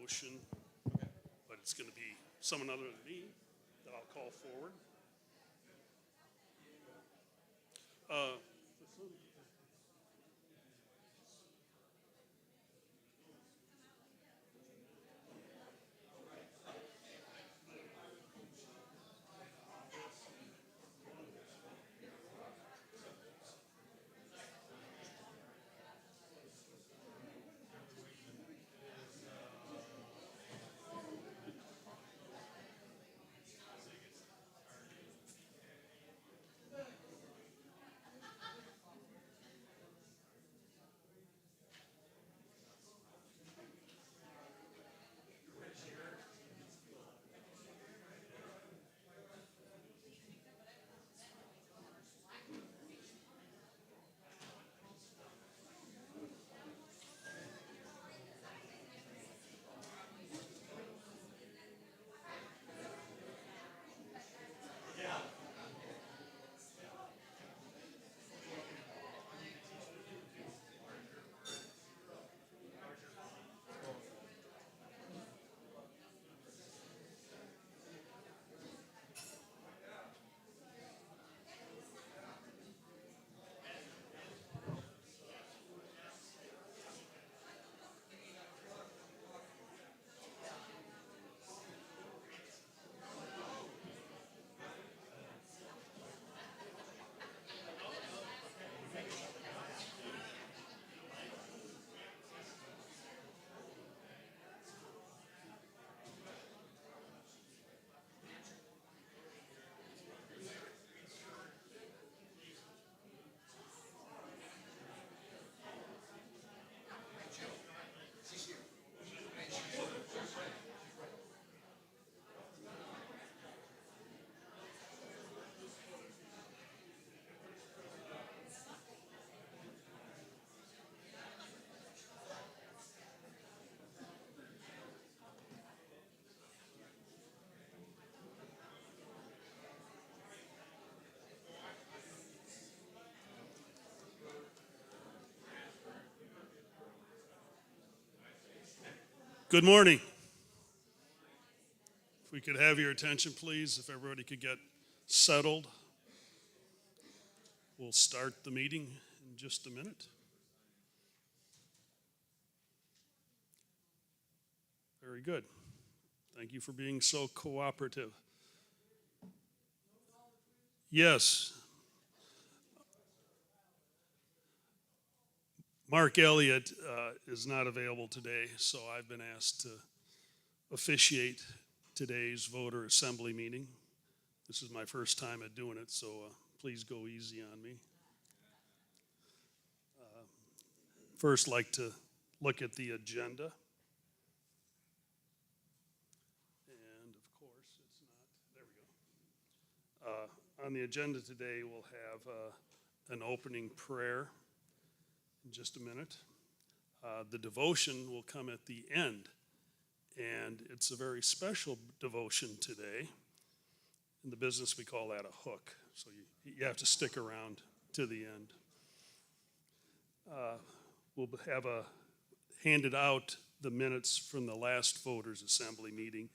motion, but it's going to be someone other than me that I'll call forward. Good morning. If we could have your attention, please, if everybody could get settled. We'll start the meeting in just a minute. Very good. Thank you for being so cooperative. Yes. Mark Elliott is not available today, so I've been asked to officiate today's voter assembly meeting. This is my first time at doing it, so please go easy on me. First, like to look at the agenda. And of course, it's not, there we go. On the agenda today, we'll have an opening prayer in just a minute. The devotion will come at the end, and it's a very special devotion today. In the business, we call that a hook, so you have to stick around to the end. We'll have handed out the minutes from the last voters' assembly meeting.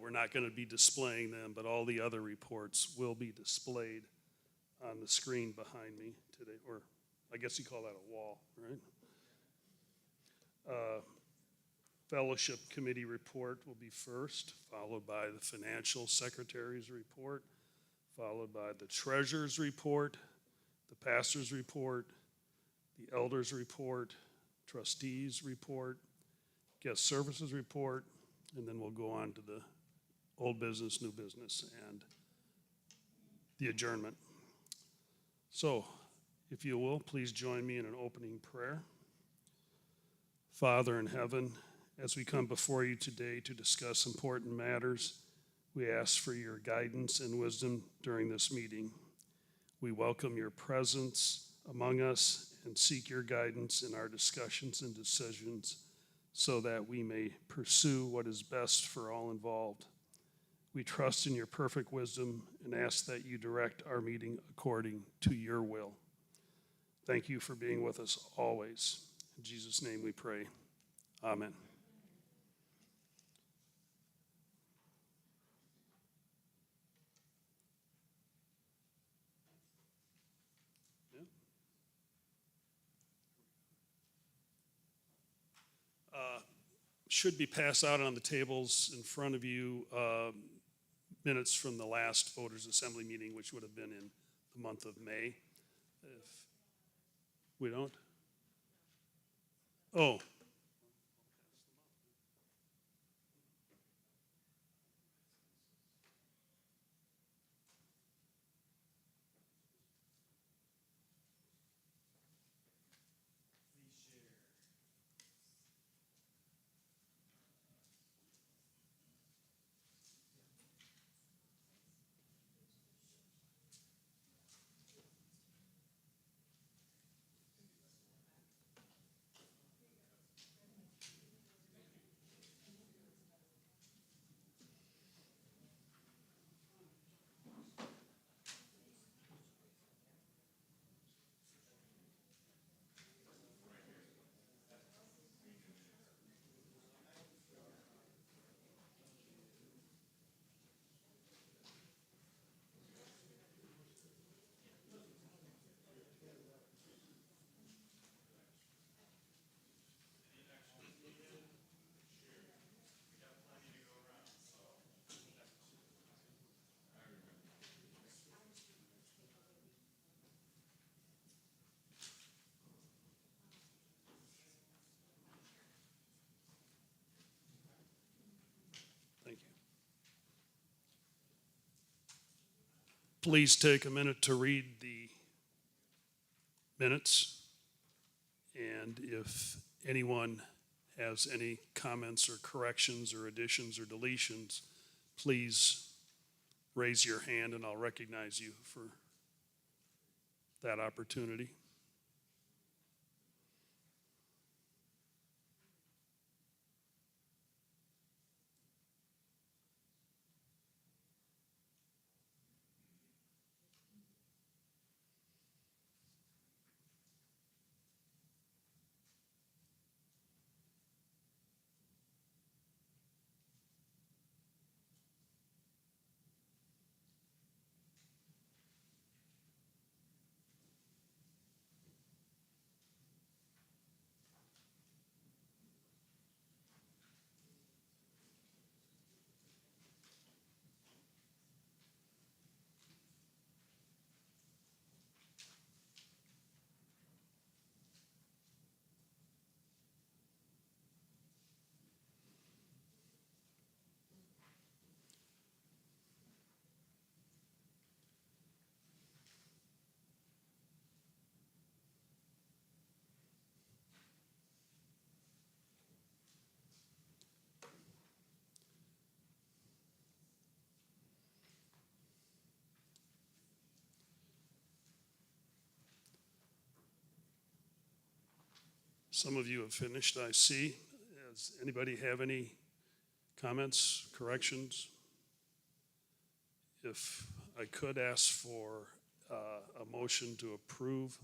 We're not going to be displaying them, but all the other reports will be displayed on the screen behind me today, or I guess you call that a wall, right? Fellowship committee report will be first, followed by the financial secretary's report, followed by the treasurer's report, the pastor's report, the elders report, trustees report, guest services report, and then we'll go on to the old business, new business, and the adjournment. So, if you will, please join me in an opening prayer. Father in heaven, as we come before you today to discuss important matters, we ask for your guidance and wisdom during this meeting. We welcome your presence among us and seek your guidance in our discussions and decisions so that we may pursue what is best for all involved. We trust in your perfect wisdom and ask that you direct our meeting according to your will. Thank you for being with us always. In Jesus' name we pray. Amen. should be passed out on the tables in front of you, minutes from the last Voters Assembly meeting, which would have been in the month of May. If we don't? Oh. Thank you. Please take a minute to read the minutes. And if anyone has any comments or corrections or additions or deletions, please raise your hand and I'll recognize you for that opportunity. Some of you have finished, I see. Does anybody have any comments, corrections? If I could ask for a motion to approve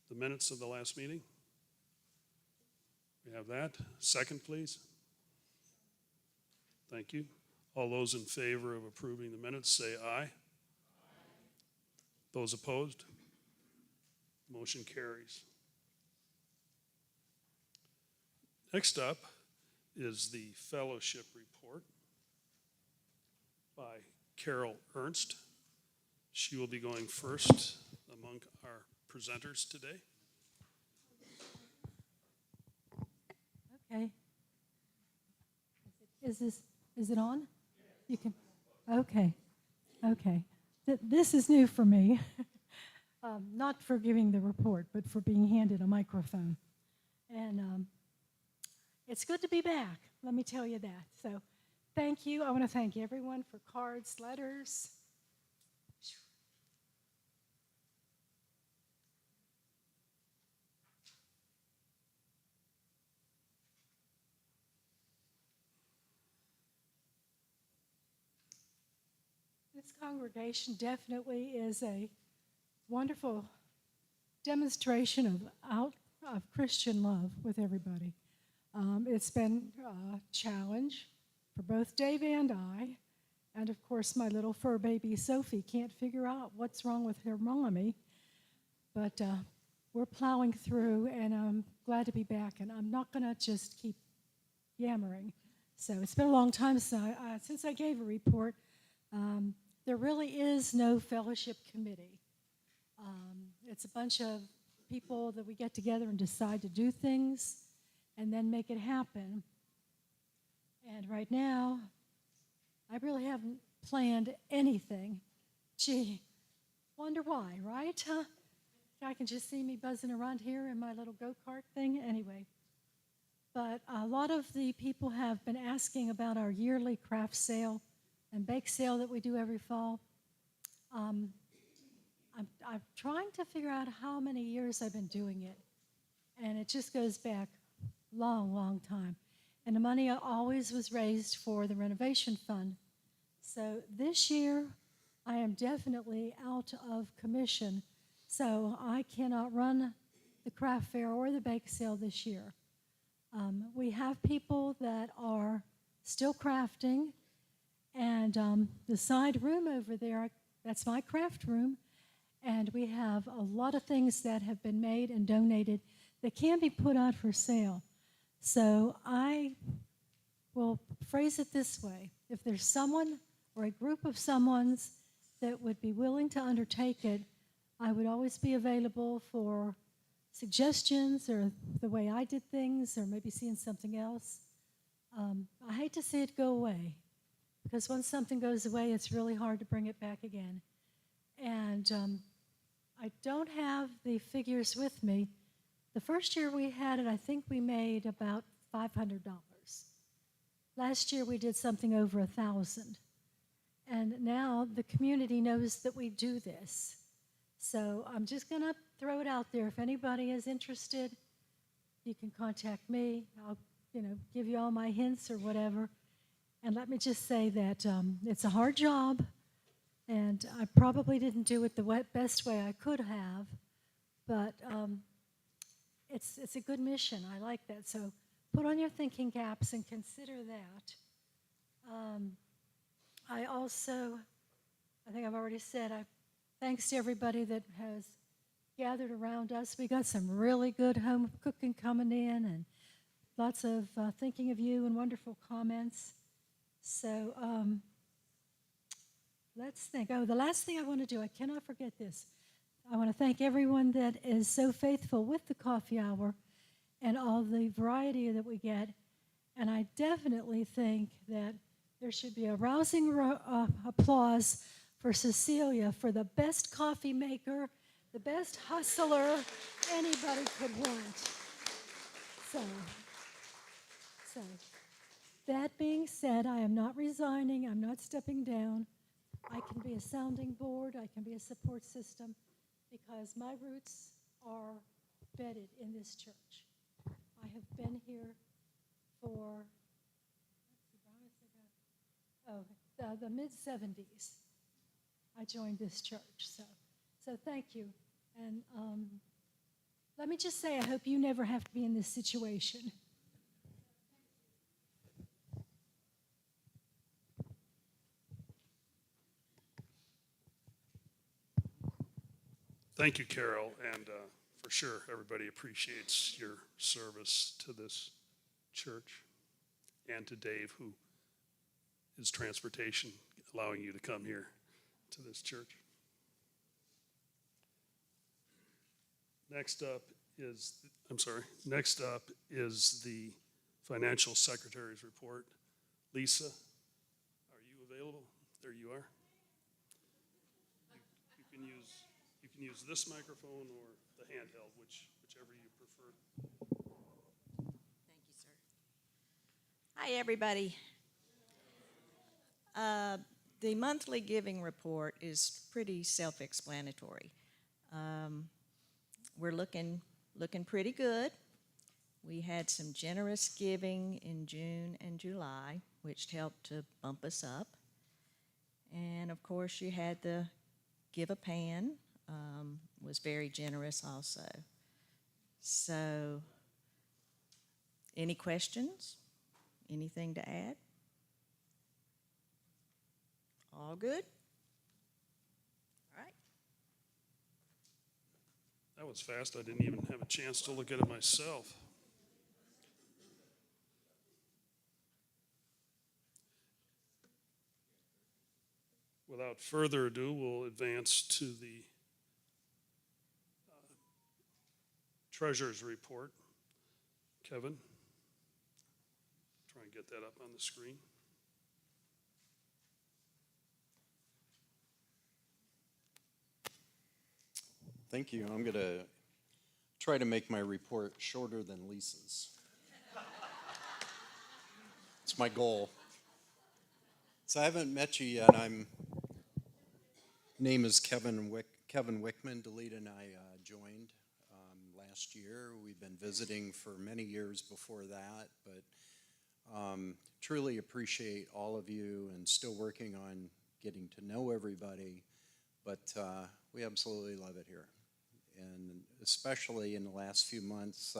the minutes of the last meeting? We have that. Second, please. Thank you. All those in favor of approving the minutes say aye. Aye. Those opposed? Motion carries. Next up is the fellowship report by Carol Ernst. She will be going first among our presenters today. Okay. Is it on? You can. Okay. This is new for me. Not for giving the report, but for being handed a microphone. And it's good to be back, let me tell you that. So thank you. I want to thank everyone for cards, letters. This congregation definitely is a wonderful demonstration of Christian love with everybody. It's been a challenge for both Dave and I, and of course my little fur baby Sophie can't figure out what's wrong with her mommy, but we're plowing through, and I'm glad to be back, and I'm not going to just keep yammering. So it's been a long time since I gave a report. There really is no fellowship committee. It's a bunch of people that we get together and decide to do things and then make it happen. And right now, I really haven't planned anything. Gee, wonder why, right? Huh? I can just see me buzzing around here in my little go-kart thing. Anyway, but a lot of the people have been asking about our yearly craft sale and bake sale that we do every fall. I'm trying to figure out how many years I've been doing it, and it just goes back long, long time. And the money always was raised for the renovation fund. So this year, I am definitely out of commission, so I cannot run the craft fair or the bake sale this year. We have people that are still crafting, and the side room over there, that's my craft room, and we have a lot of things that have been made and donated that can be put out for sale. So I will phrase it this way. If there's someone or a group of someones that would be willing to undertake it, I would always be available for suggestions or the way I did things or maybe seeing something else. I hate to see it go away because once something goes away, it's really hard to bring it back again. And I don't have the figures with me. The first year we had it, I think we made about $500. Last year we did something over 1,000. And now the community knows that we do this. So I'm just going to throw it out there. If anybody is interested, you can contact me. I'll, give you all my hints or whatever. And let me just say that it's a hard job, and I probably didn't do it the best way I could have, but it's a good mission. I like that. So put on your thinking caps and consider that. I think I've already said, thanks to everybody that has gathered around us. We got some really good home cooking coming in and lots of thinking of you and wonderful comments. So let's think. Oh, the last thing I want to do, I cannot forget this. I want to thank everyone that is so faithful with the coffee hour and all the variety that we get. And I definitely think that there should be a rousing applause for Cecilia for the best coffee maker, the best hustler anybody could want. So that being said, I am not resigning. I'm not stepping down. I can be a sounding board. I can be a support system because my roots are bedded in this church. I have been here for the mid-'70s. I joined this church. So thank you. And let me just say, I hope you never have to be in this situation. Thank you, Carol, and for sure, everybody appreciates your service to this church and to Dave, who is transportation, allowing you to come here to this church. Next up is the financial secretary's report. Lisa, are you available? There you are. You can use this microphone or the handheld, whichever you prefer. Thank you, sir. Hi, everybody. The monthly giving report is pretty self-explanatory. We're looking pretty good. We had some generous giving in June and July, which helped to bump us up. And of course, you had the Give a Pan, was very generous also. So, any questions? Anything to add? All good? All right. That was fast. I didn't even have a chance to look at it myself. without further ado, we'll advance to the treasurer's report. Kevin, try and get that up on the screen. Thank you. I'm going to try to make my report shorter than Lisa's. It's my goal. So I haven't met you yet. Name is Kevin Wickman. Delita and I joined last year. We've been visiting for many years before that, but truly appreciate all of you and still working on getting to know everybody. But we absolutely love it here. And especially in the last few months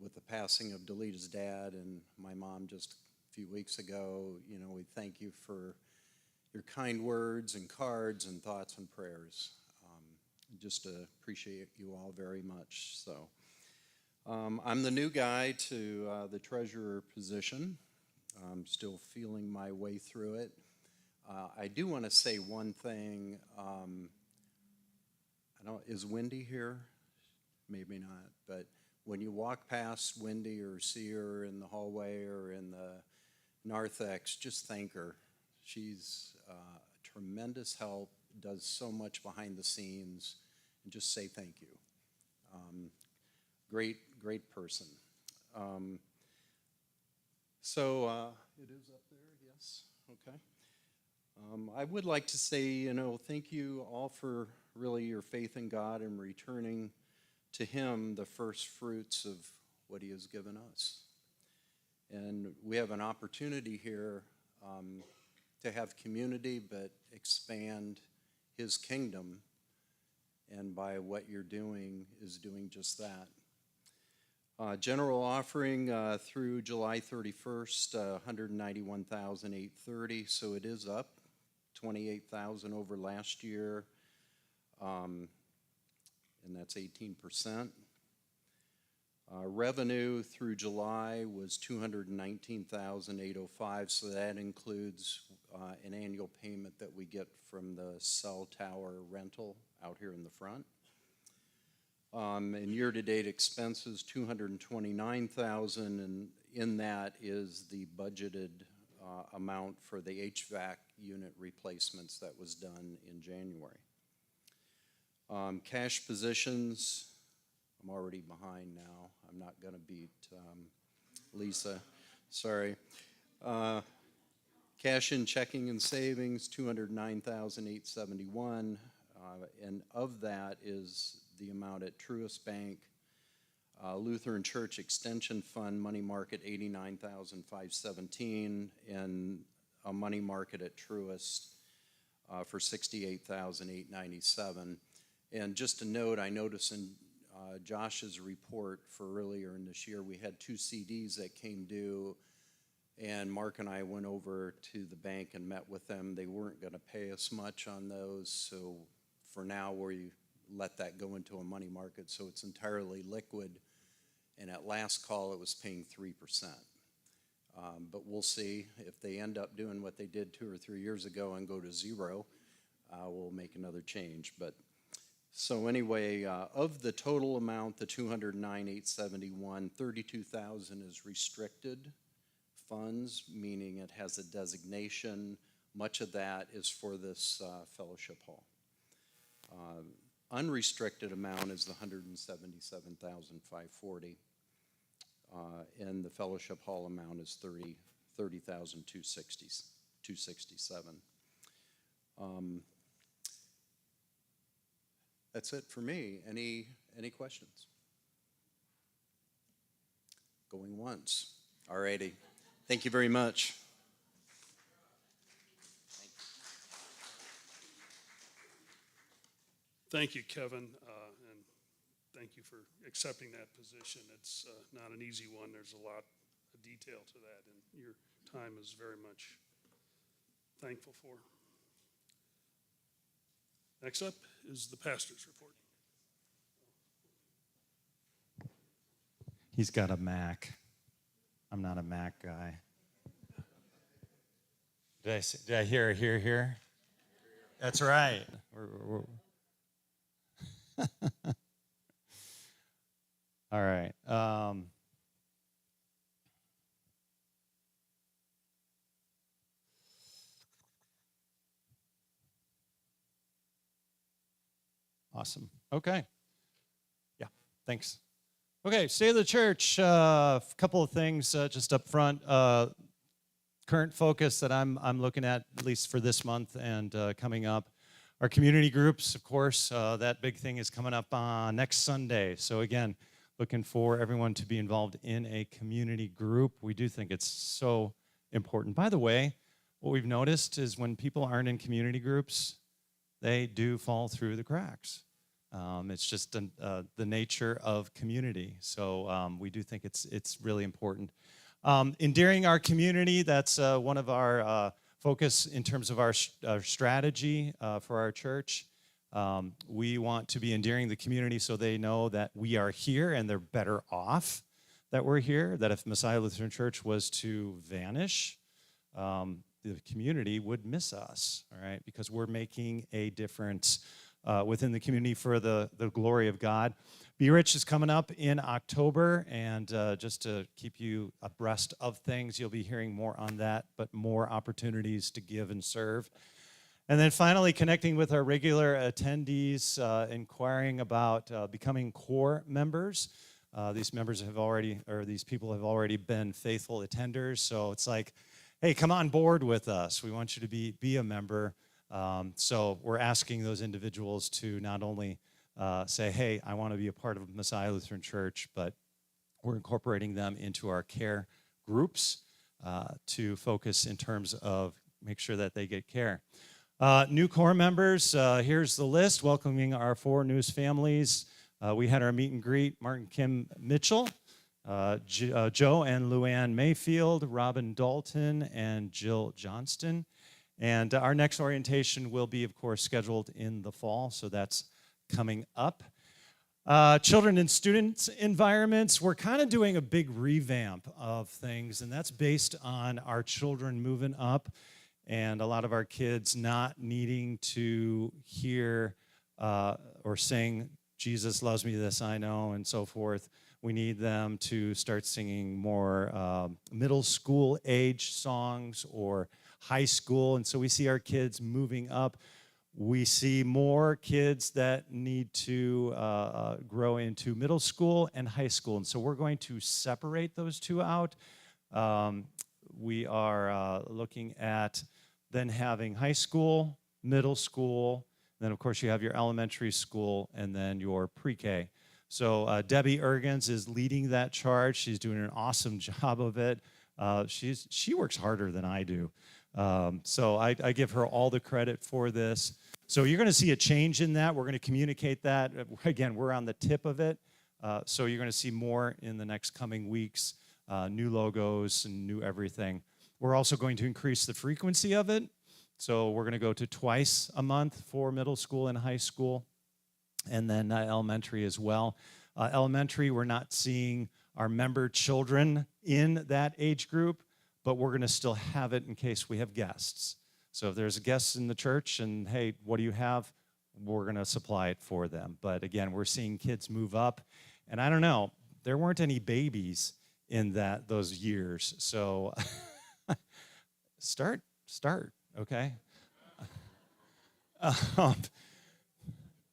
with the passing of Delita's dad and my mom just a few weeks ago, we thank you for your kind words and cards and thoughts and prayers. Just appreciate you all very much. So I'm the new guy to the treasurer position. I'm still feeling my way through it. I do want to say one thing. Is Wendy here? Maybe not, but when you walk past Wendy or see her in the hallway or in the narthex, just thank her. She's a tremendous help, does so much behind the scenes, and just say thank you. Great person. So it is up there, yes, okay. I would like to say, thank you all for really your faith in God and returning to Him the first fruits of what He has given us. And we have an opportunity here to have community, but expand His kingdom. And by what you're doing is doing just that. General offering through July 31st, $191,830. So it is up $28,000 over last year. And that's 18%. Revenue through July was $219,805, so that includes an annual payment that we get from the cell tower rental out here in the front. And year-to-date expenses, $229,000, and in that is the budgeted amount for the HVAC unit replacements that was done in January. Cash positions, I'm already behind now. I'm not going to beat Lisa. Sorry. Cash in checking and savings, $209,871. And of that is the amount at Truist Bank. Lutheran Church Extension Fund money market, $89,517. And a money market at Truist for $68,897. And just a note, I noticed in Josh's report for earlier in this year, we had 2 CDs that came due, and Mark and I went over to the bank and met with them. They weren't going to pay us much on those, so for now we let that go into a money market, so it's entirely liquid. And at last call, it was paying 3%. But we'll see if they end up doing what they did 2 or 3 years ago and go to 0. We'll make another change. But so anyway, of the total amount, the $209,871, $32,000 is restricted funds, meaning it has a designation. Much of that is for this fellowship hall. Unrestricted amount is the $177,540, and the fellowship hall amount is $30,267. That's it for me. Any questions? Going once. All righty. Thank you very much. Thank you, Kevin, and thank you for accepting that position. It's not an easy one. There's a lot of detail to that, and your time is very much thankful for. Next up is the pastor's report. He's got a Mac. I'm not a Mac guy. Did I hear? That's right. All right. Awesome. Okay. Yeah. Thanks. Okay. State of the church. A couple of things just up front. Current focus that I'm looking at least for this month and coming up. Our community groups, of course, that big thing is coming up next Sunday. So again, looking for everyone to be involved in a community group. We do think it's so important. By the way, what we've noticed is when people aren't in community groups, they do fall through the cracks. It's just the nature of community. So we do think it's really important. Endearing our community, that's one of our focus in terms of our strategy for our church. We want to be endearing the community so they know that we are here and they're better off that we're here, that if Messiah Lutheran Church was to vanish, the community would miss us, all right, because we're making a difference within the community for the glory of God. Be Rich is coming up in October, and just to keep you abreast of things, you'll be hearing more on that, but more opportunities to give and serve. And then finally, connecting with our regular attendees, inquiring about becoming core members. These members have already, or these people have already been faithful attenders, so it's like, hey, come on board with us. We want you to be a member. So we're asking those individuals to not only say, hey, I want to be a part of Messiah Lutheran Church, but we're incorporating them into our care groups to focus in terms of make sure that they get care. New core members, here's the list, welcoming our 4 newest families. We had our meet and greet, Martin Kim Mitchell, Joe and Luann Mayfield, Robin Dalton, and Jill Johnston. And our next orientation will be, of course, scheduled in the fall, so that's coming up. Children and students environments, we're kind of doing a big revamp of things, and that's based on our children moving up and a lot of our kids not needing to hear or sing, Jesus loves me, this I know, and so forth. We need them to start singing more middle school age songs or high school, and so we see our kids moving up. We see more kids that need to grow into middle school and high school, and so we're going to separate those two out. We are looking at then having high school, middle school, then of course you have your elementary school, and then your pre-K. So Debbie Ergens is leading that charge. She's doing an awesome job of it. She works harder than I do. So I give her all the credit for this. So you're going to see a change in that. We're going to communicate that. Again, we're on the tip of it. So you're going to see more in the next coming weeks, new logos and new everything. We're also going to increase the frequency of it. So we're going to go to twice a month for middle school and high school, and then elementary as well. Elementary, we're not seeing our member children in that age group, but we're going to still have it in case we have guests. So if there's guests in the church and, hey, what do you have? We're going to supply it for them. But again, we're seeing kids move up. And I don't know, there weren't any babies in those years. So start, okay?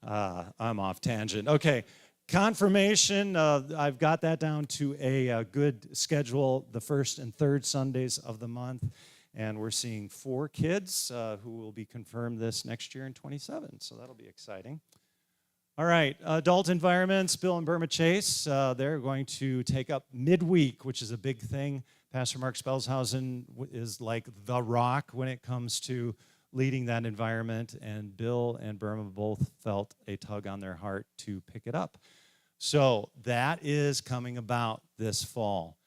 I'm off tangent. Okay, confirmation, I've got that down to a good schedule, the first and third Sundays of the month, and we're seeing 4 kids who will be confirmed this next year in 27, so that'll be exciting. All right, adult environments, Bill and Burma Chase, they're going to take up midweek, which is a big thing. Pastor Mark Spelshausen is like the rock when it comes to leading that environment, and Bill and Burma both felt a tug on their heart to pick it up. So that is coming about this fall.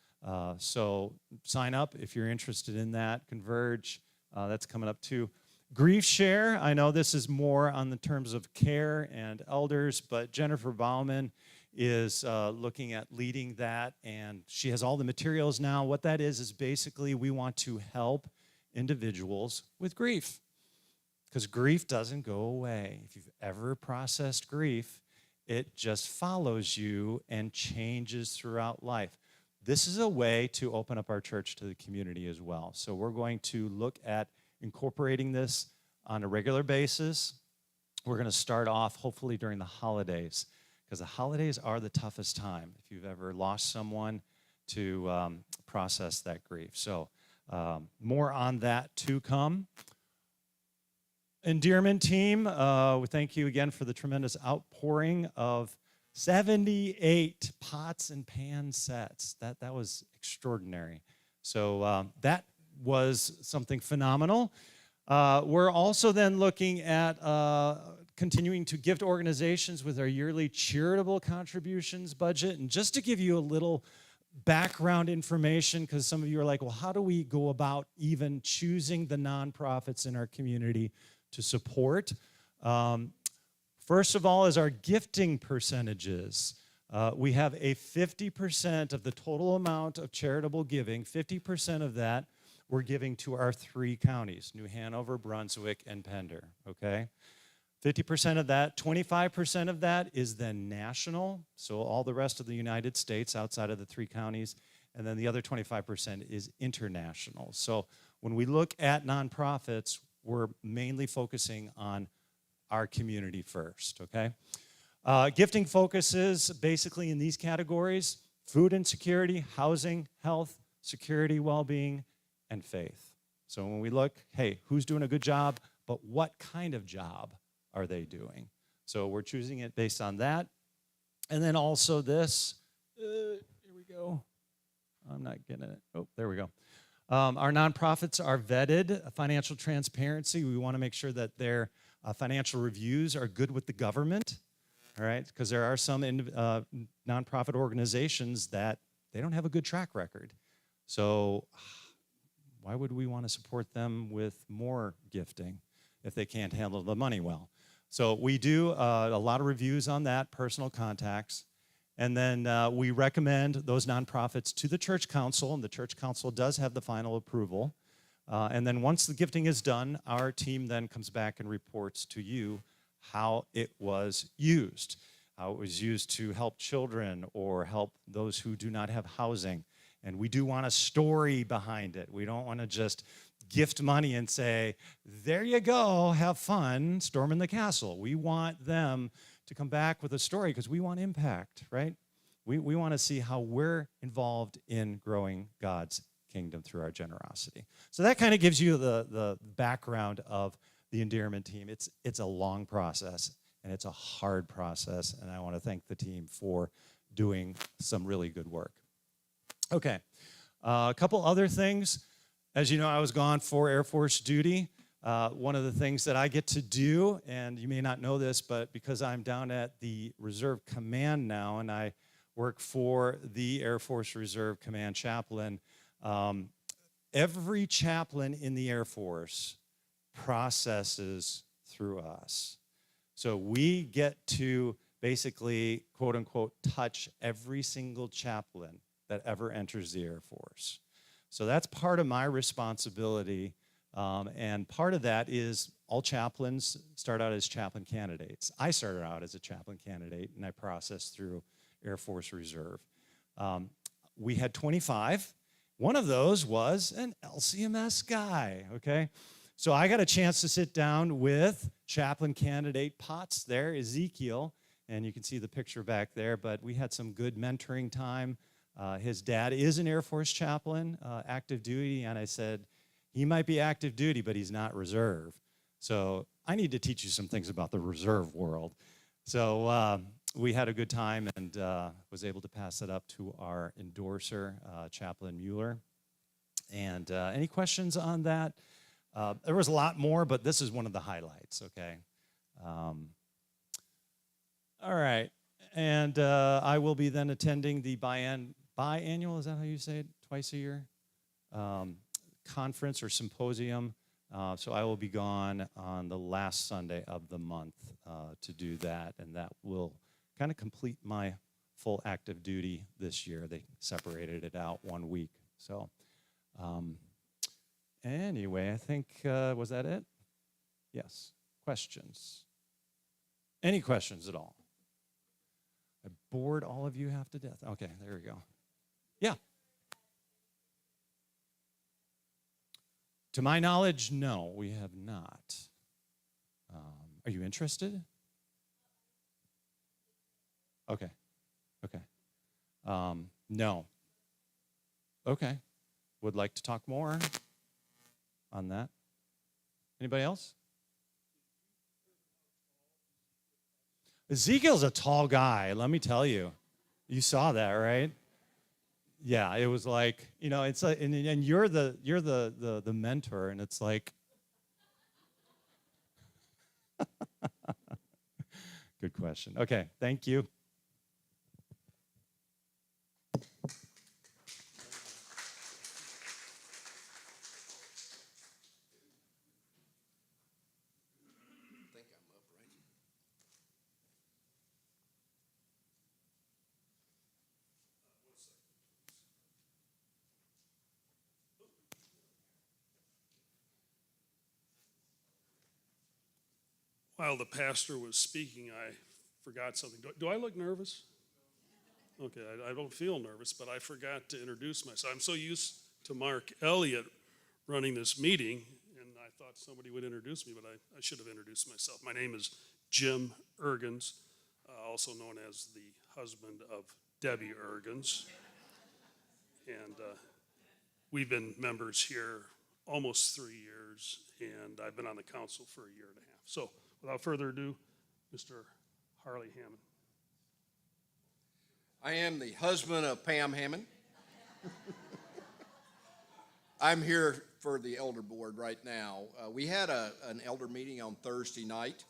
So sign up if you're interested in that. Converge, that's coming up too. Grief Share, I know this is more on the terms of care and elders, but Jennifer Bauman is looking at leading that, and she has all the materials now. What that is basically we want to help individuals with grief. because grief doesn't go away. If you've ever processed grief, it just follows you and changes throughout life. This is a way to open up our church to the community as well. So we're going to look at incorporating this on a regular basis. We're going to start off hopefully during the holidays, because the holidays are the toughest time if you've ever lost someone to process that grief. So more on that to come. Endearment team, we thank you again for the tremendous outpouring of 78 pots and pan sets. That was extraordinary. So that was something phenomenal. We're also then looking at continuing to gift organizations with our yearly charitable contributions budget. And just to give you a little background information, because some of you are like, well, how do we go about even choosing the nonprofits in our community to support? First of all is our gifting percentages. We have a 50% of the total amount of charitable giving, 50% of that we're giving to our 3 counties, New Hanover, Brunswick, and Pender, okay? 50% of that, 25% of that is then national, so all the rest of the United States outside of the 3 counties, and then the other 25% is international. So when we look at nonprofits, we're mainly focusing on our community first, okay? Gifting focuses basically in these categories: food insecurity, housing, health, security, well-being, and faith. So when we look, hey, who's doing a good job, but what kind of job are they doing? So we're choosing it based on that. And then also this, here we go. I'm not getting it. Oh, there we go. Our nonprofits are vetted, financial transparency. We want to make sure that their financial reviews are good with the government, all right? Because there are some nonprofit organizations that they don't have a good track record. So why would we want to support them with more gifting if they can't handle the money well? So we do a lot of reviews on that, personal contacts. And then we recommend those nonprofits to the church council, and the church council does have the final approval. And then once the gifting is done, our team then comes back and reports to you how it was used, how it was used to help children or help those who do not have housing. And we do want a story behind it. We don't want to just gift money and say, there you go, have fun, storming the castle. We want them to come back with a story because we want impact, right? We want to see how we're involved in growing God's kingdom through our generosity. So that kind of gives you the background of the endearment team. It's a long process, and it's a hard process, and I want to thank the team for doing some really good work. Okay, a couple other things. As you know, I was gone for Air Force duty. One of the things that I get to do, and you may not know this, but because I'm down at the Reserve Command now, and I work for the Air Force Reserve Command chaplain, every chaplain in the Air Force processes through us. So we get to basically, quote unquote, touch every single chaplain that ever enters the Air Force. So that's part of my responsibility, and part of that is all chaplains start out as chaplain candidates. I started out as a chaplain candidate, and I processed through Air Force Reserve. We had 25. One of those was an LCMS guy, okay? So I got a chance to sit down with chaplain candidate Potts there, Ezekiel, and you can see the picture back there, but we had some good mentoring time. His dad is an Air Force chaplain, active duty, and I said, he might be active duty, but he's not reserve. So I need to teach you some things about the reserve world. So we had a good time and was able to pass it up to our endorser, Chaplain Mueller. And any questions on that? There was a lot more, but this is one of the highlights, okay? All right. And I will be then attending the biannual, is that how you say it, twice a year? Conference or symposium. So I will be gone on the last Sunday of the month to do that, and that will kind of complete my full active duty this year. They separated it out 1 week. So anyway, I think, was that it? Yes. Questions? Any questions at all? I bored all of you half to death. Okay, there we go. Yeah. To my knowledge, no, we have not. Are you interested? Okay. Okay. No. Okay. Would like to talk more on that? Anybody else? Ezekiel's a tall guy, let me tell you. You saw that, right? Yeah, it was like, it's like, and you're the mentor, and it's like, good question. Okay, thank you. While the pastor was speaking, I forgot something. Do I look nervous? Okay, I don't feel nervous, but I forgot to introduce myself. I'm so used to Mark Elliott running this meeting, and I thought somebody would introduce me, but I should have introduced myself. My name is Jim Ergens, also known as the husband of Debbie Ergens. And we've been members here almost 3 years, and I've been on the council for a year and a half. So without further ado, Mr. Harley Hammond. I am the husband of Pam Hammond. I'm here for the elder board right now. We had an elder meeting on Thursday night.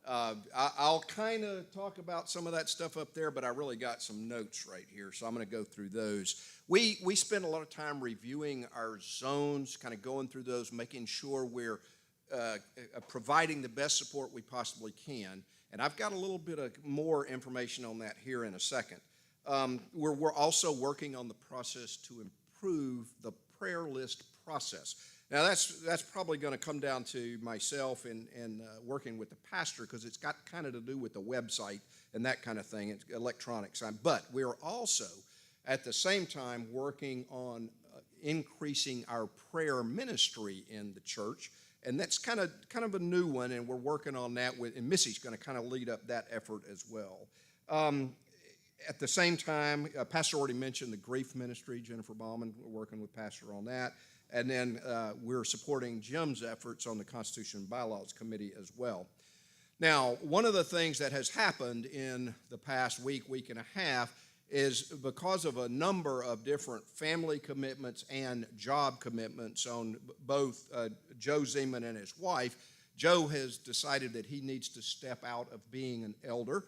I'll kind of talk about some of that stuff up there, but I really got some notes right here, so I'm going to go through those. We spend a lot of time reviewing our zones, kind of going through those, making sure we're providing the best support we possibly can. And I've got a little bit of more information on that here in a second. We're also working on the process to improve the prayer list process. Now, that's probably going to come down to myself and working with the pastor, because it's got kind of to do with the website and that kind of thing. It's electronics. But we're also, at the same time, working on increasing our prayer ministry in the church. And that's kind of a new one, and we're working on that, and Missy's going to kind of lead up that effort as well. At the same time, Pastor already mentioned the grief ministry, Jennifer Bauman. We're working with Pastor on that. And then we're supporting Jim's efforts on the Constitution and Bylaws Committee as well. Now, one of the things that has happened in the past week and a half is because of a number of different family commitments and job commitments on both Joe Zeman and his wife. Joe has decided that he needs to step out of being an elder.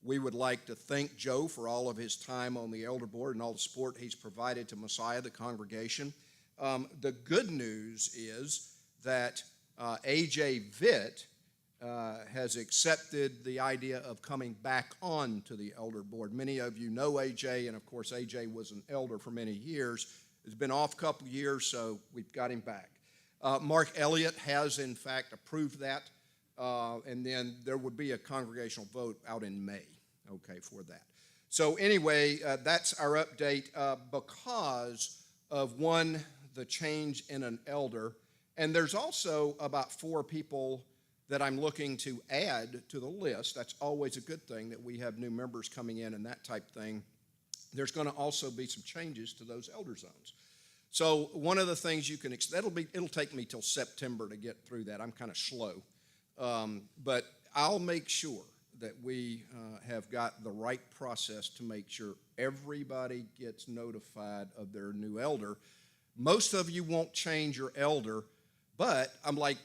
We would like to thank Joe for all of his time on the elder board and all the support he's provided to Messiah, the congregation. The good news is that A.J. Vitt has accepted the idea of coming back on to the elder board. Many of you know A.J., and of course A.J. was an elder for many years. He's been off a couple of years, so we've got him back. Mark Elliott has, in fact, approved that, and then there would be a congregational vote out in May, okay, for that. So anyway, that's our update because of, one, the change in an elder, and there's also about 4 people that I'm looking to add to the list. That's always a good thing, that we have new members coming in and that type thing. There's going to also be some changes to those elder zones. So one of the things you can, it'll take me till September to get through that. I'm kind of slow. But I'll make sure that we have got the right process to make sure everybody gets notified of their new elder. Most of you won't change your elder, but I'm like,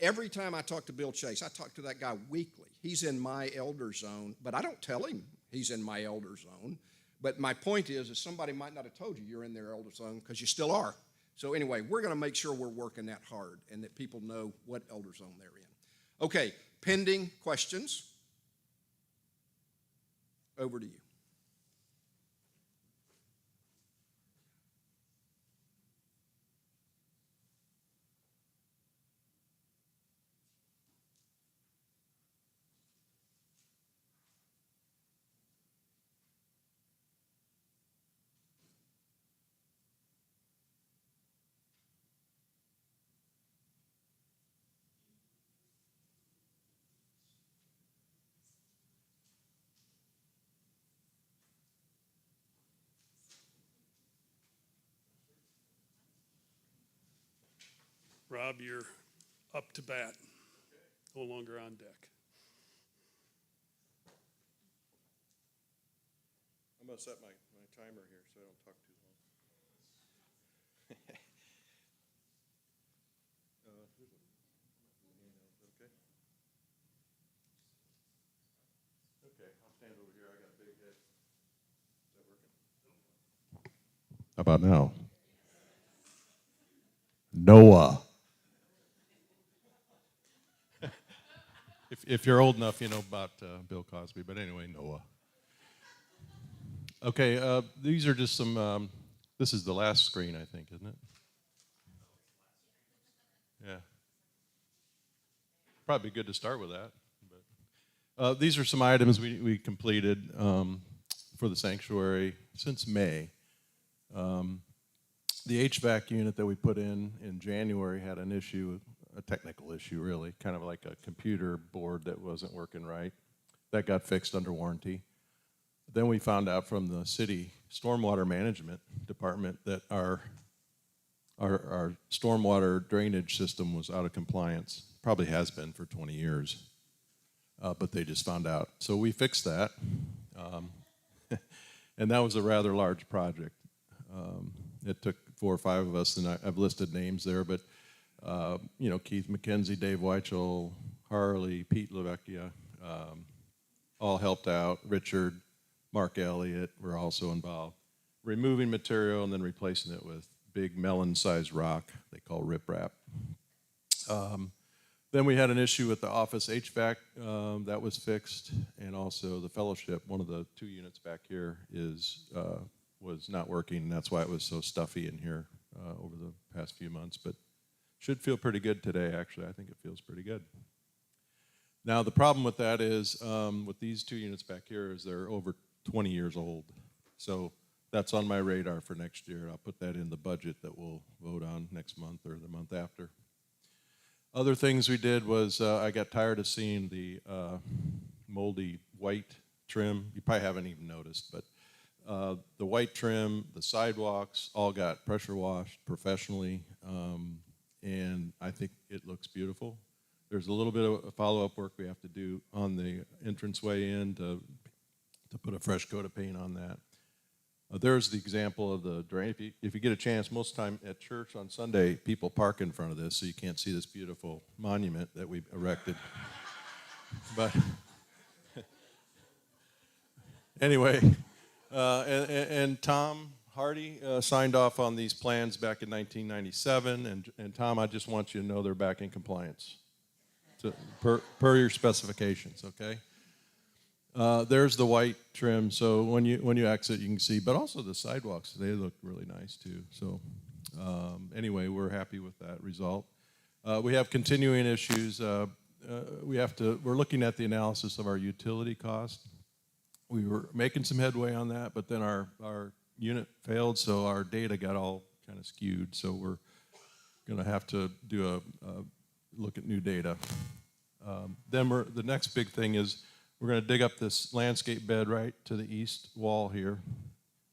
every time I talk to Bill Chase, I talk to that guy weekly. He's in my elder zone, but I don't tell him he's in my elder zone. But my point is somebody might not have told you you're in their elder zone because you still are. So anyway, we're going to make sure we're working that hard and that people know what elder zone they're in. Okay, pending questions. Over to you. Rob, you're up to bat. No longer on deck. I'm gonna set my timer here so I don't talk too long. Okay? Okay, I'll stand over here, I got a big head. Is that working? How about now? Noah. If you're old enough, you know about Bill Cosby, but anyway, Noah. Okay, these are just some, this is the last screen, I think, isn't it? Yeah. Probably good to start with that. But, these are some items we completed for the sanctuary since May. The HVAC unit that we put in January had an issue, a technical issue really, kind of like a computer board that wasn't working right. That got fixed under warranty. Then we found out from the city stormwater management department that our stormwater drainage system was out of compliance. Probably has been for 20 years, but they just found out. So we fixed that, and that was a rather large project. It took 4 or 5 of us, and I've listed names there, but you know, Keith McKenzie, Dave Weichel, Harley, Pete Lavecchia, all helped out. Richard, Mark Elliott were also involved. Removing material and then replacing it with big melon-sized rock they call riprap. Then we had an issue with the office HVAC that was fixed, and also the fellowship, one of the 2 units back here was not working, and that's why it was so stuffy in here over the past few months, but should feel pretty good today, actually. I think it feels pretty good. Now, the problem with that is, with these 2 units back here, is they're over 20 years old. So that's on my radar for next year. I'll put that in the budget that we'll vote on next month or the month after. Other things we did was I got tired of seeing the moldy white trim. You probably haven't even noticed, but the white trim, the sidewalks, all got pressure washed professionally, and I think it looks beautiful. There's a little bit of follow-up work we have to do on the entranceway in to put a fresh coat of paint on that. There's the example of the drain. If you get a chance, most of the time at church on Sunday, people park in front of this, so you can't see this beautiful monument that we erected. But anyway, and Tom Hardy signed off on these plans back in 1997, and Tom, I just want you to know they're back in compliance per your specifications, okay? There's the white trim, so when you exit, you can see, but also the sidewalks, they look really nice too. So anyway, we're happy with that result. We have continuing issues. We're looking at the analysis of our utility cost. We were making some headway on that, but then our unit failed, so our data got all kind of skewed. So we're going to have to do a look at new data. Then the next big thing is we're going to dig up this landscape bed right to the east wall here.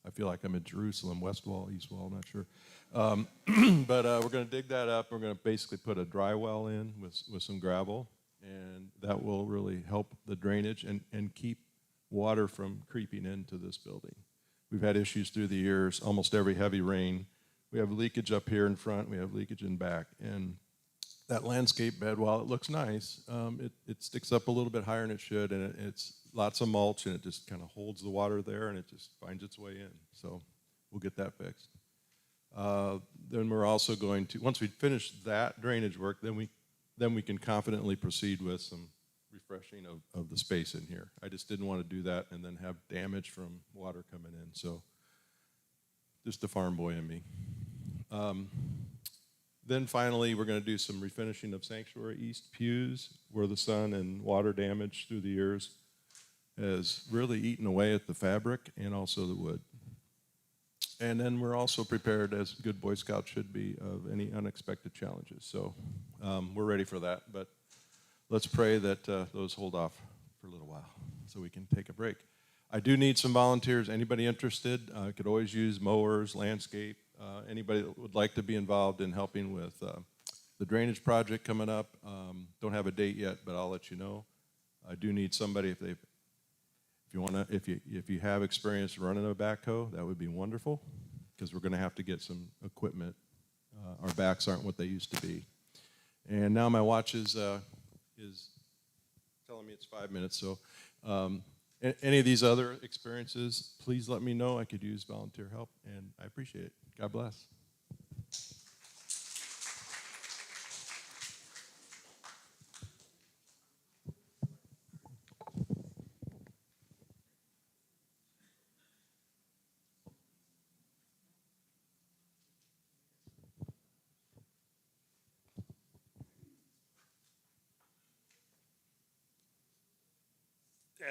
I feel like I'm in Jerusalem, west wall, east wall, I'm not sure. But we're going to dig that up. We're going to basically put a dry well in with some gravel, and that will really help the drainage and keep water from creeping into this building. We've had issues through the years, almost every heavy rain. We have leakage up here in front, we have leakage in back, and that landscape bed, while it looks nice, it sticks up a little bit higher than it should, and it's lots of mulch, and it just kind of holds the water there, and it just finds its way in. So we'll get that fixed. Then we're also going to, once we finish that drainage work, then we can confidently proceed with some refreshing of the space in here. I just didn't want to do that and then have damage from water coming in. So just the farm boy in me. Then finally, we're going to do some refinishing of Sanctuary East pews, where the sun and water damage through the years has really eaten away at the fabric and also the wood. And then we're also prepared, as good Boy Scouts should be, of any unexpected challenges. So we're ready for that, but let's pray that those hold off for a little while so we can take a break. I do need some volunteers. Anybody interested? I could always use mowers, landscape, anybody that would like to be involved in helping with the drainage project coming up. Don't have a date yet, but I'll let you know. I do need somebody if you have experience running a backhoe, that would be wonderful, because we're going to have to get some equipment. Our backs aren't what they used to be. And now my watch is telling me it's 5 minutes. So any of these other experiences, please let me know. I could use volunteer help, and I appreciate it. God bless.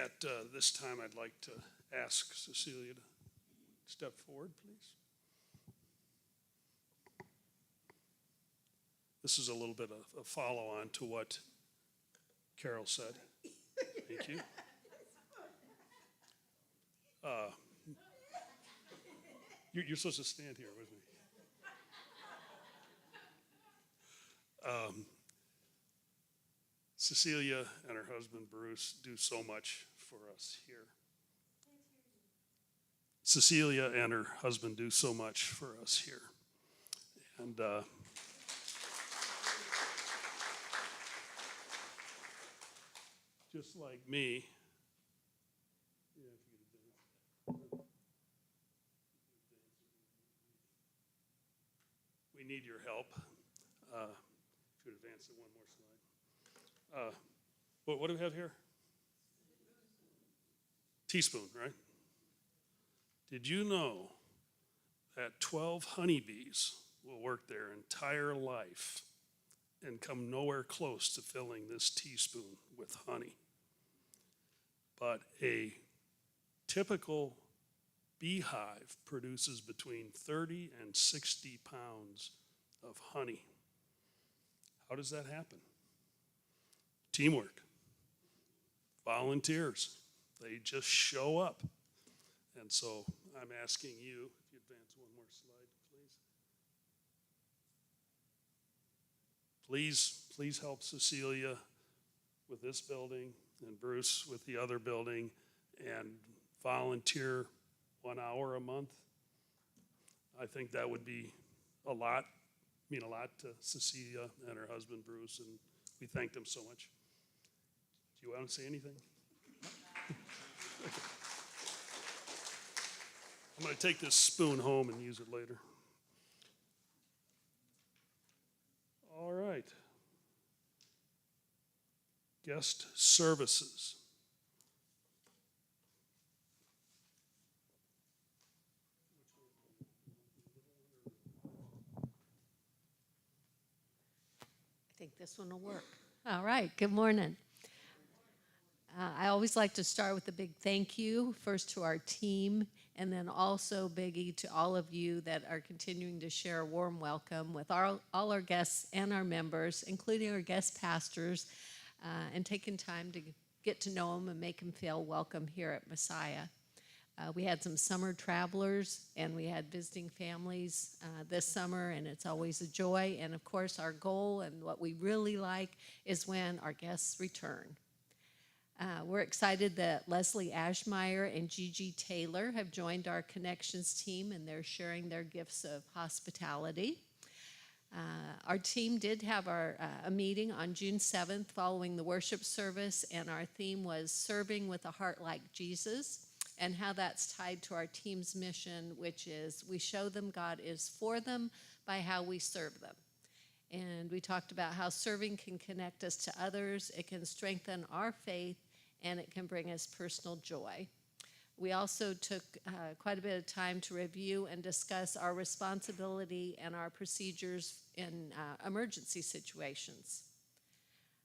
At this time, I'd like to ask Cecilia to step forward, please. This is a little bit of a follow-on to what Carol said. Thank you. You're supposed to stand here with me. Cecilia and her husband Bruce do so much for us here. Cecilia and her husband do so much for us here. And just like me, we need your help. If you would advance it one more slide. What do we have here? Teaspoon, right? Did you know that 12 honeybees will work their entire life and come nowhere close to filling this teaspoon with honey? But a typical beehive produces between 30 and 60 pounds of honey. How does that happen? Teamwork, volunteers, they just show up. And so I'm asking you, if you advance one more slide, please. Please help Cecilia with this building and Bruce with the other building, and volunteer 1 hour a month. I think that would be mean a lot to Cecilia and her husband Bruce, and we thank them so much. Do you want to say anything? I'm going to take this spoon home and use it later. All right. Guest services. I think this one will work. All right, good morning. I always like to start with a big thank you, first to our team, and then also biggie to all of you that are continuing to share a warm welcome with all our guests and our members, including our guest pastors, and taking time to get to know them and make them feel welcome here at Messiah. We had some summer travelers and we had visiting families this summer, and it's always a joy. And of course, our goal and what we really like is when our guests return. We're excited that Leslie Ashmeyer and Gigi Taylor have joined our Connections team, and they're sharing their gifts of hospitality. Our team did have a meeting on June 7th following the worship service, and our theme was Serving with a Heart Like Jesus, and how that's tied to our team's mission, which is we show them God is for them by how we serve them. And we talked about how serving can connect us to others, it can strengthen our faith, and it can bring us personal joy. We also took quite a bit of time to review and discuss our responsibility and our procedures in emergency situations.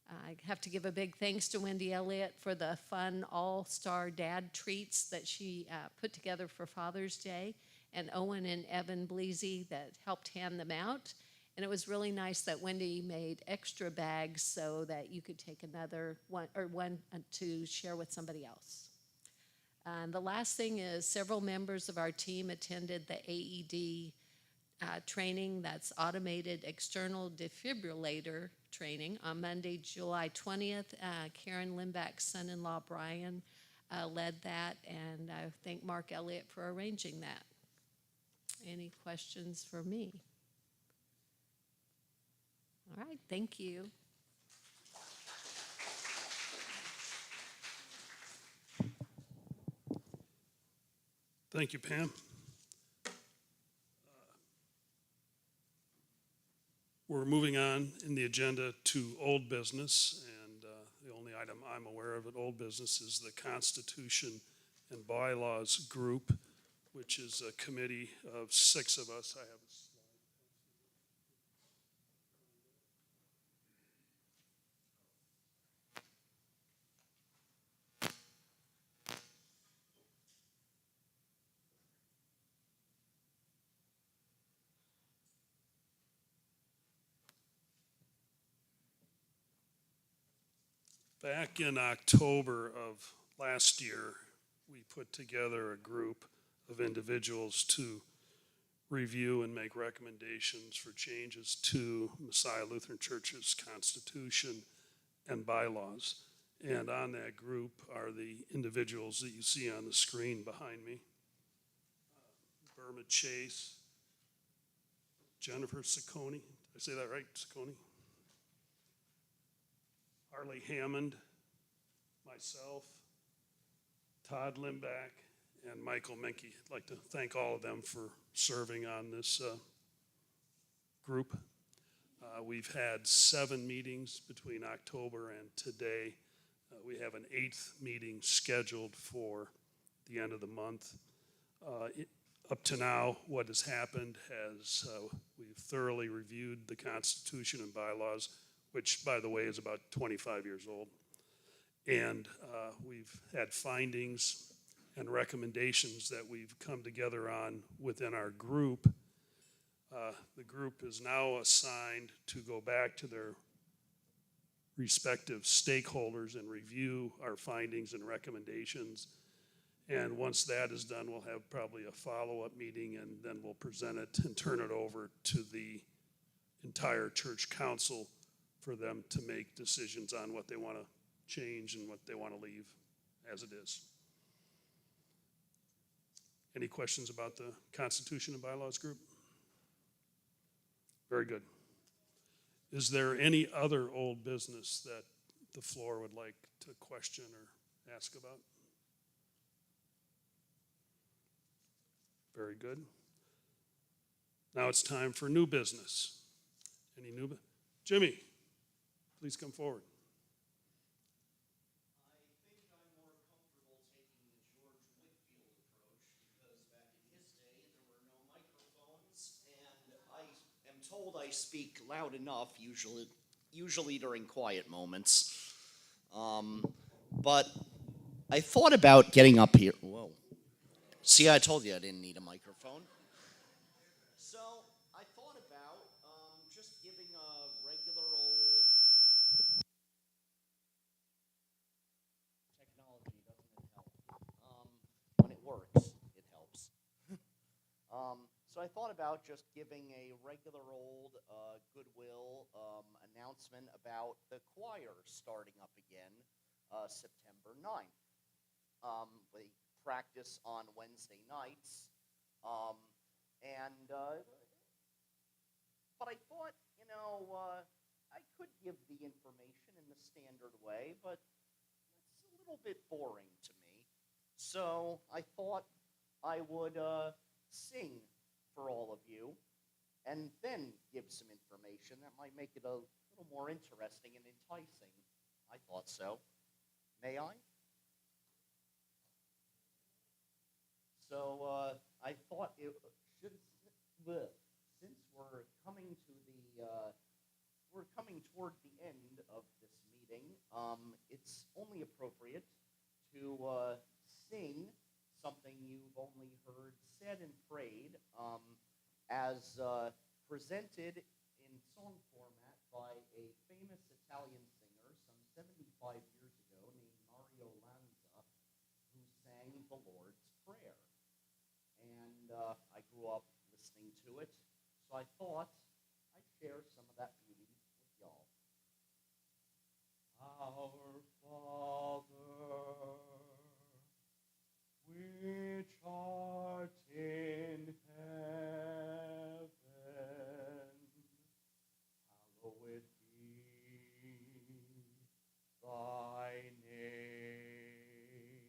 I have to give a big thanks to Wendy Elliott for the fun all-star dad treats that she put together for Father's Day, and Owen and Evan Bleasy that helped hand them out. And it was really nice that Wendy made extra bags so that you could take another one to share with somebody else. The last thing is several members of our team attended the AED training. That's automated external defibrillator training on Monday, July 20th. Karen Limbach's son-in-law, Brian, led that, and I thank Mark Elliott for arranging that. Any questions for me? All right, thank you. Thank you, Pam. We're moving on in the agenda to old business, and the only item I'm aware of at old business is the Constitution and Bylaws Group, which is a committee of 6 of us. I have a slide. Back in October of last year, we put together a group of individuals to review and make recommendations for changes to Messiah Lutheran Church's Constitution and bylaws. And on that group are the individuals that you see on the screen behind me. Burma Chase, Jennifer Ciccone, did I say that right, Ciccone? Harley Hammond, myself, Todd Limbach, and Michael Menke. I'd like to thank all of them for serving on this group. We've had 7 meetings between October and today. We have an 8th meeting scheduled for the end of the month. Up to now, what has happened has we've thoroughly reviewed the Constitution and bylaws, which, by the way, is about 25 years old. And we've had findings and recommendations that we've come together on within our group. The group is now assigned to go back to their respective stakeholders and review our findings and recommendations. And once that is done, we'll have probably a follow-up meeting, and then we'll present it and turn it over to the entire church council for them to make decisions on what they want to change and what they want to leave as it is. Any questions about the Constitution and Bylaws Group? Very good. Is there any other old business that the floor would like to question or ask about? Very good. Now it's time for new business. Any new business? Jimmy, please come forward. I think I'm more comfortable taking the George Whitfield approach because back in his day there were no microphones, and I am told I speak loud enough usually during quiet moments. But I thought about getting up here. Whoa. See, I told you I didn't need a microphone. So I thought about just giving a regular old technology, doesn't it help? When it works, it helps. So I thought about just giving a regular old goodwill announcement about the choir starting up again September 9th. They practice on Wednesday nights. But I thought, I could give the information in the standard way, but it's a little bit boring to me. So I thought I would sing for all of you and then give some information that might make it a little more interesting and enticing. I thought so. May I? So I thought it should, since we're coming toward the end of this meeting, it's only appropriate to sing something you've only heard said and prayed, as presented in song format by a famous Italian singer some 75 years ago named Mario Lanza, who sang the Lord's Prayer. And I grew up listening to it I thought I'd share some of that beauty with y'all. Our Father, which art in heaven, hallowed be thy name.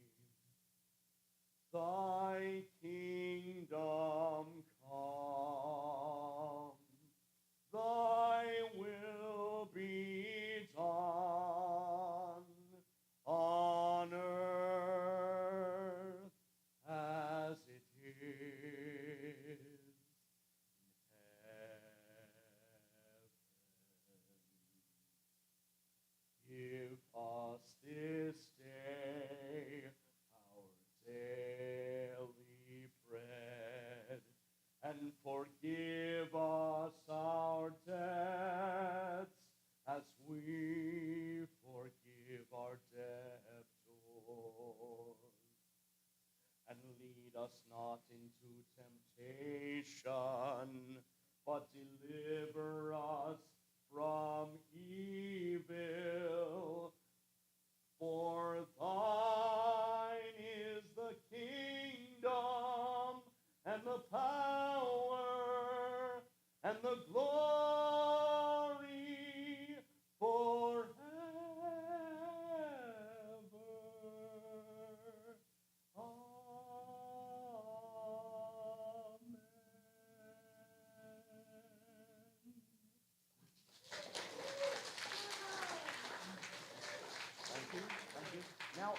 Thy kingdom come, thy will be done on earth as it is in heaven. Give us this day our daily bread, and forgive us our debts as we forgive our debtors. And lead us not into temptation, but deliver us from evil. For thine is the kingdom, and the power, and the glory forever. Thank you. Now,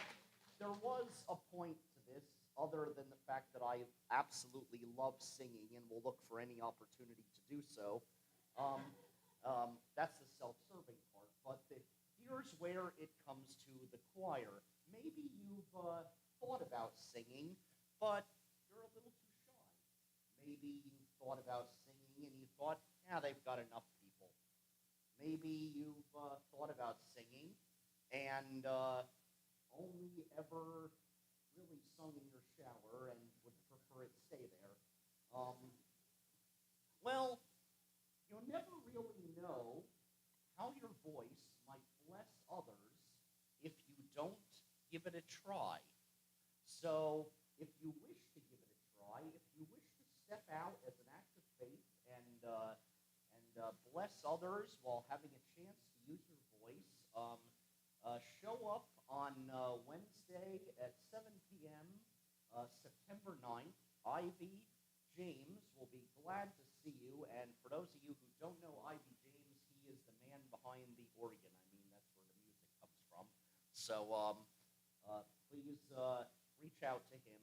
there was a point to this, other than the fact that I absolutely love singing and will look for any opportunity to do so. That's the self-serving part. But here's where it comes to the choir. Maybe you've thought about singing, but you're a little too shy. Maybe you thought about singing and you thought, yeah, they've got enough people. Maybe you've thought about singing and only ever really sung in your shower and would prefer it stay there. Well, you'll never really know how your voice might bless others if you don't give it a try. So if you wish to give it a try, if you wish to step out as an act of faith and bless others while having a chance to use your voice, show up on Wednesday at 7 p.m., September 9th. Ivy James will be glad to see you. And for those of you who don't know Ivy James, he is the man behind the organ. I mean, that's where the music comes from. So please reach out to him.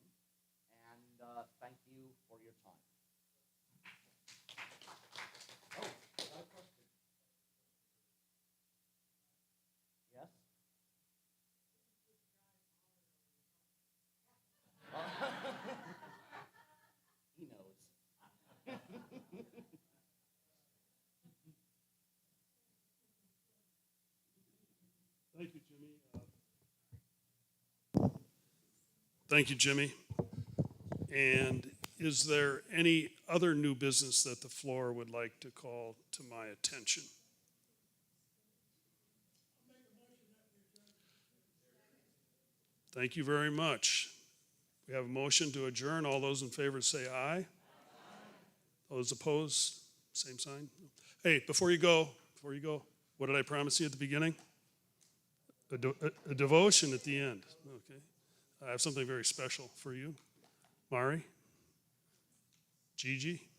And thank you for your time. Oh, I got a question. Yes? He knows. Thank you, Jimmy. Thank you, Jimmy. And is there any other new business that the floor would like to call to my attention? Thank you very much. We have a motion to adjourn. All those in favor say aye. Those opposed, same sign. Hey, before you go, what did I promise you at the beginning? A devotion at the end. Okay. I have something very special for you. Mari? Gigi?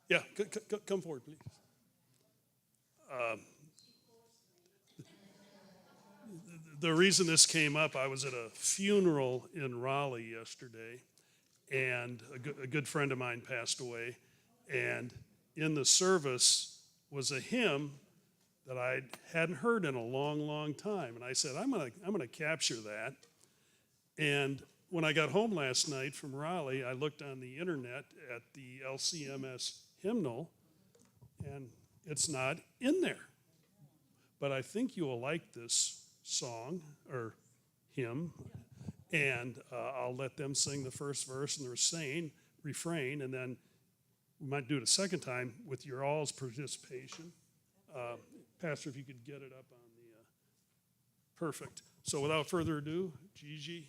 Yeah, come forward, please. The reason this came up, I was at a funeral in Raleigh yesterday, and a good friend of mine passed away, and in the service was a hymn that I hadn't heard in a long, long time, and I said, I'm gonna capture that. And when I got home last night from Raleigh, I looked on the internet at the LCMS hymnal, and it's not in there. But I think you will like this song or hymn, And I'll let them sing the first verse and the refrain, and then we might do it a second time with your all's participation. Pastor, if you could get it up on the, perfect. So without further ado, Gigi,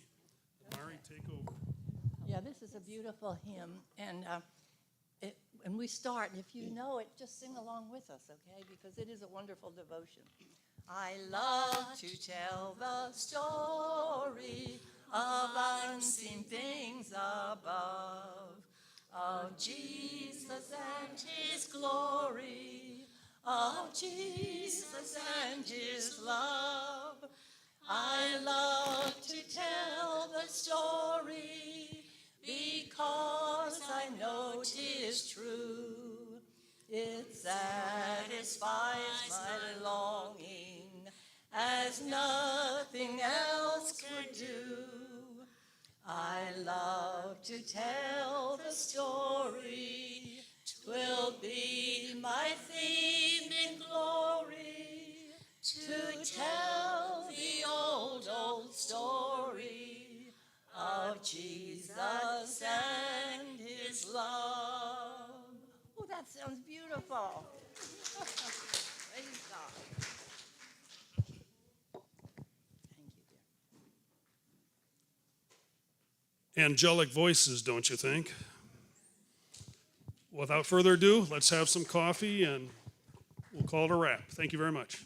Mari, take over. Yeah, this is a beautiful hymn, and when we start, if you know it, just sing along with us, okay? Because it is a wonderful devotion. I love to tell the story of unseen things above, of Jesus and his glory, of Jesus and his love. I love to tell the story because I know 'tis true. It satisfies my longing as nothing else could do. I love to tell the story, 'twill be my theme in glory, to tell the old story of Jesus and his love. Oh, that sounds beautiful. Praise God. Thank you, dear. Angelic voices, don't you think? Without further ado, let's have some coffee and we'll call it a wrap. Thank you very much.